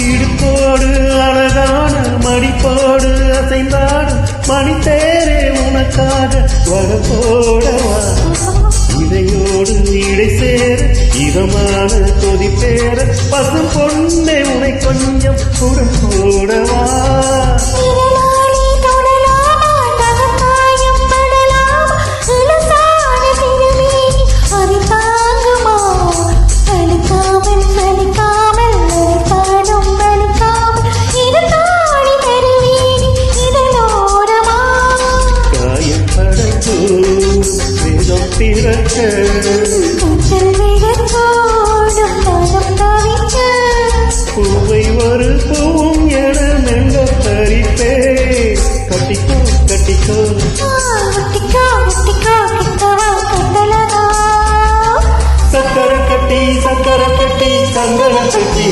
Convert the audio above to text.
இடுப்போடு அழகான மடிப்போடு அசைந்தாடும் மணித்தேரே உனக்காக வரப்போடவா இதையோடு இடை சேர இதமான கொதி பேர பசும் பொண்ணே உனை கொஞ்சம் குடம் போடவா பூவை ஒரு பூவும் என மெல்ல தரிப்பே கட்டிக்கோ கட்டிக்கோ சக்கர கட்டி சங்கர கட்டி